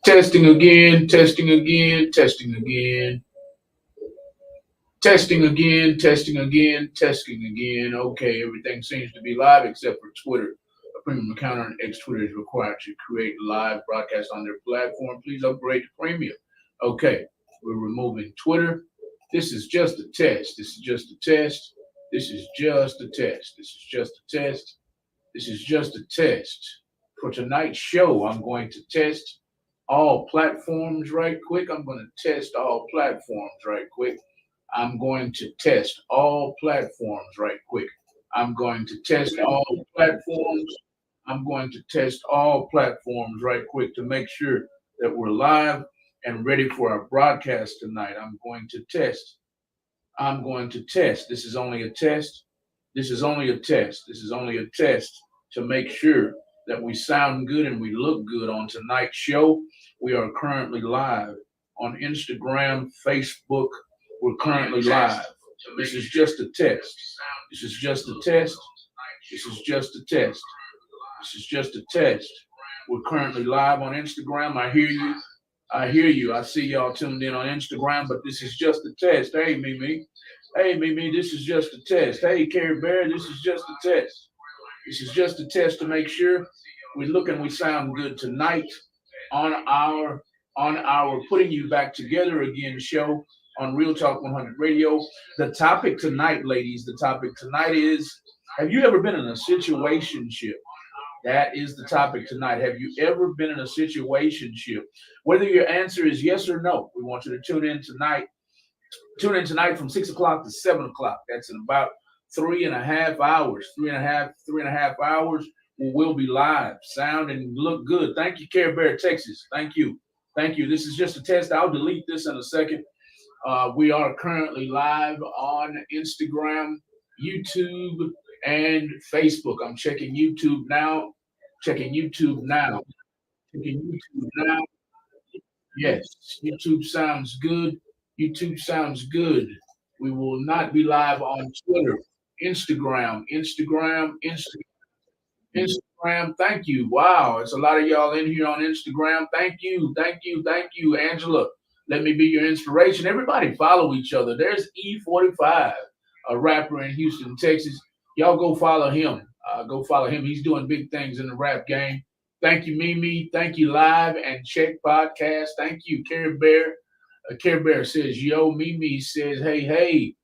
Testing again, testing again, testing again, testing again, testing again, testing again. Okay, everything seems to be live except for Twitter. A premium account on X Twitter is required to create live broadcast on their platform. Please upgrade to premium. Okay, we're removing Twitter. This is just a test. This is just a test. This is just a test. This is just a test. This is just a test. For tonight's show, I'm going to test all platforms right quick. I'm going to test all platforms right quick. I'm going to test all platforms right quick. I'm going to test all platforms. I'm going to test all platforms right quick to make sure that we're live and ready for our broadcast tonight. I'm going to test. I'm going to test. This is only a test. This is only a test. This is only a test to make sure that we sound good and we look good on tonight's show. We are currently live on Instagram, Facebook. We're currently live. This is just a test. This is just a test. This is just a test. This is just a test. We're currently live on Instagram. I hear you. I hear you. I see y'all tuned in on Instagram, but this is just a test. Hey, Mimi. Hey, Mimi, this is just a test. Hey, Carrie Bear, this is just a test. This is just a test to make sure we look and we sound good tonight on our Putting You Back Together Again show on Real Talk 100 Radio. The topic tonight, ladies, the topic tonight is, have you ever been in a situationship? That is the topic tonight. Have you ever been in a situationship? Whether your answer is yes or no, we want you to tune in tonight. Tune in tonight from 6 o'clock to 7 o'clock. That's in about 3.5 hours. 3.5 hours. We'll be live, sound and look good. Thank you, Care Bear, Texas. Thank you. Thank you. This is just a test. I'll delete this in a second. We are currently live on Instagram, YouTube, and Facebook. I'm checking YouTube now. Checking YouTube now. Checking YouTube now. Yes, YouTube sounds good. YouTube sounds good. We will not be live on Twitter, Instagram. Thank you. Wow, it's a lot of y'all in here on Instagram. Thank you, Angela. Let me be your inspiration. Everybody follow each other. There's E45, a rapper in Houston, Texas. Y'all go follow him. Go follow him. He's doing big things in the rap game. Thank you, Mimi. Thank you, Live and Check Podcast. Thank you, Care Bear. Care Bear says, yo. Mimi says, hey.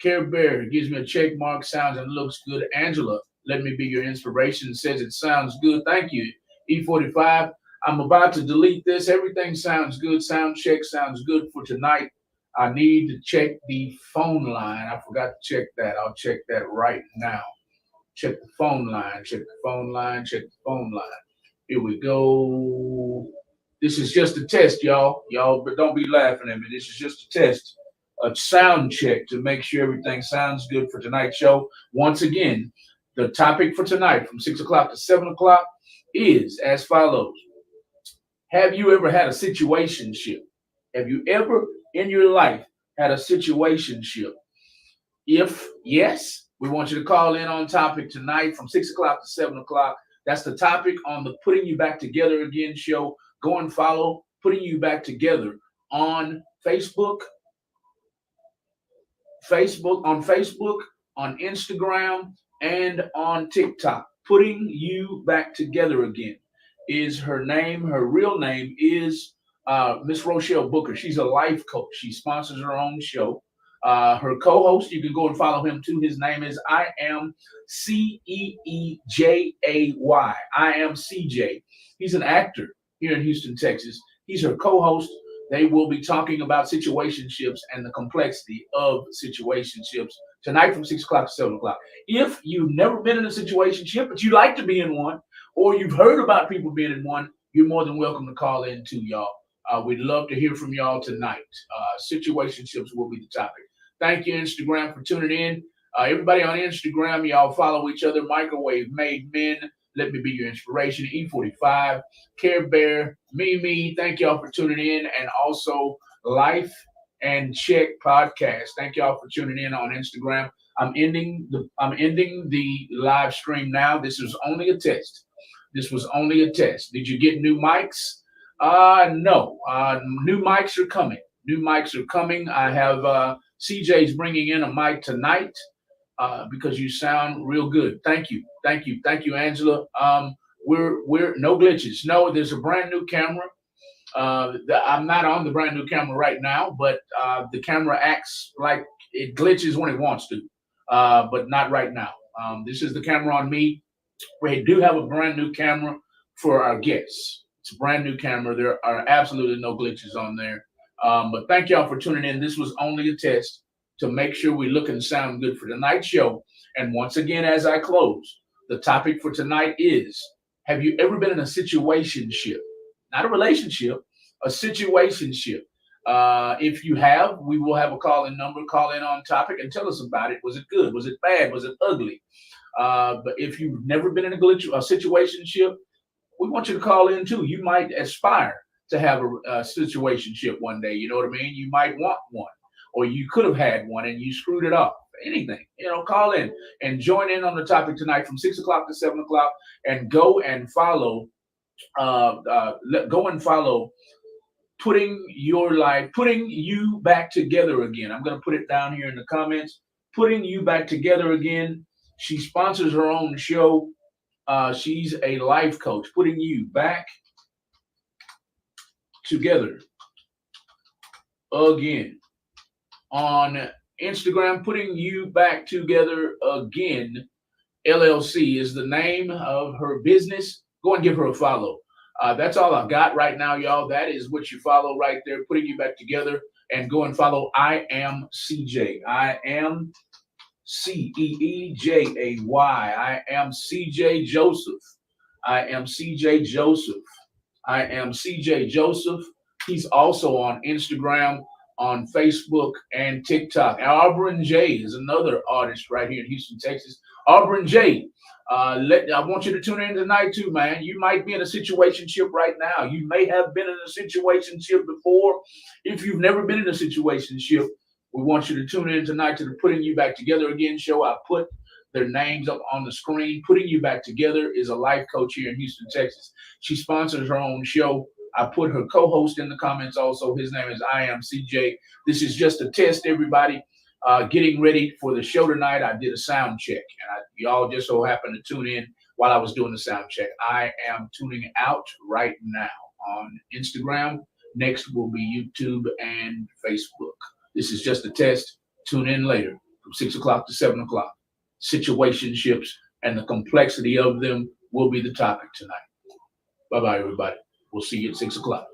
Care Bear gives me a check mark, sounds and looks good. Angela, let me be your inspiration, says it sounds good. Thank you, E45. I'm about to delete this. Everything sounds good. Sound check sounds good for tonight. I need to check the phone line. I forgot to check that. I'll check that right now. Check the phone line. Check the phone line. Check the phone line. Here we go. This is just a test, y'all. But don't be laughing at me. This is just a test, a sound check to make sure everything sounds good for tonight's show. Once again, the topic for tonight from 6 o'clock to 7 o'clock is as follows. Have you ever had a situationship? Have you ever in your life had a situationship? If yes, we want you to call in on topic tonight from 6 o'clock to 7 o'clock. That's the topic on the Putting You Back Together Again show. Go and follow Putting You Back Together on Facebook, on Instagram, and on TikTok. Putting You Back Together Again is her name. Her real name is Miss Rochelle Booker. She's a life coach. She sponsors her own show. Her co-host, you can go and follow him too. His name is I Am CEEJAY. I Am CJ. He's an actor here in Houston, Texas. He's her co-host. They will be talking about situationships and the complexity of situationships tonight from 6 o'clock to 7 o'clock. If you've never been in a situationship, but you'd like to be in one, or you've heard about people being in one, you're more than welcome to call in too, y'all. We'd love to hear from y'all tonight. Situationships will be the topic. Thank you, Instagram, for tuning in. Everybody on Instagram, y'all follow each other. Microwave Made Men. Let me be your inspiration. E45, Care Bear, Mimi. Thank y'all for tuning in, and also Life and Check Podcast. Thank y'all for tuning in on Instagram. I'm ending the live stream now. This was only a test. Did you get new mics? No. New mics are coming. New mics are coming. I have CJ's bringing in a mic tonight because you sound real good. Thank you, Angela. We're no glitches. No, there's a brand new camera. I'm not on the brand new camera right now, but the camera acts like it glitches when it wants to, but not right now. This is the camera on me. We do have a brand new camera for our guests. It's a brand new camera. There are absolutely no glitches on there. But thank y'all for tuning in. This was only a test to make sure we look and sound good for tonight's show. And once again, as I close, the topic for tonight is, have you ever been in a situationship? Not a relationship, a situationship. If you have, we will have a call-in number. Call in on topic and tell us about it. Was it good? Was it bad? Was it ugly? But if you've never been in a situationship, we want you to call in too. You might aspire to have a situationship one day. You know what I mean? You might want one, or you could have had one and you screwed it up. Anything, call in and join in on the topic tonight from 6 o'clock to 7 o'clock, and go and follow. Go and follow. Putting you back together again. I'm going to put it down here in the comments. Putting you back together again. She sponsors her own show. She's a life coach. Putting you back together again. On Instagram, Putting You Back Together Again, LLC is the name of her business. Go and give her a follow. That's all I got right now, y'all. That is what you follow right there, Putting You Back Together. And go and follow I Am CJ. I Am CEEJAY. I Am CJ Joseph. I Am CJ Joseph. I Am CJ Joseph. He's also on Instagram, on Facebook, and TikTok. Auburn J is another artist right here in Houston, Texas. Auburn J. I want you to tune in tonight too, man. You might be in a situationship right now. You may have been in a situationship before. If you've never been in a situationship, we want you to tune in tonight to the Putting You Back Together Again show. I put their names up on the screen. Putting You Back Together is a life coach here in Houston, Texas. She sponsors her own show. I put her co-host in the comments also. His name is I Am CJ. This is just a test, everybody. Getting ready for the show tonight. I did a sound check, and y'all just so happened to tune in while I was doing the sound check. I am tuning out right now on Instagram. Next will be YouTube and Facebook. This is just a test. Tune in later from 6 o'clock to 7 o'clock. Situationships and the complexity of them will be the topic tonight. Bye-bye, everybody. We'll see you at 6 o'clock.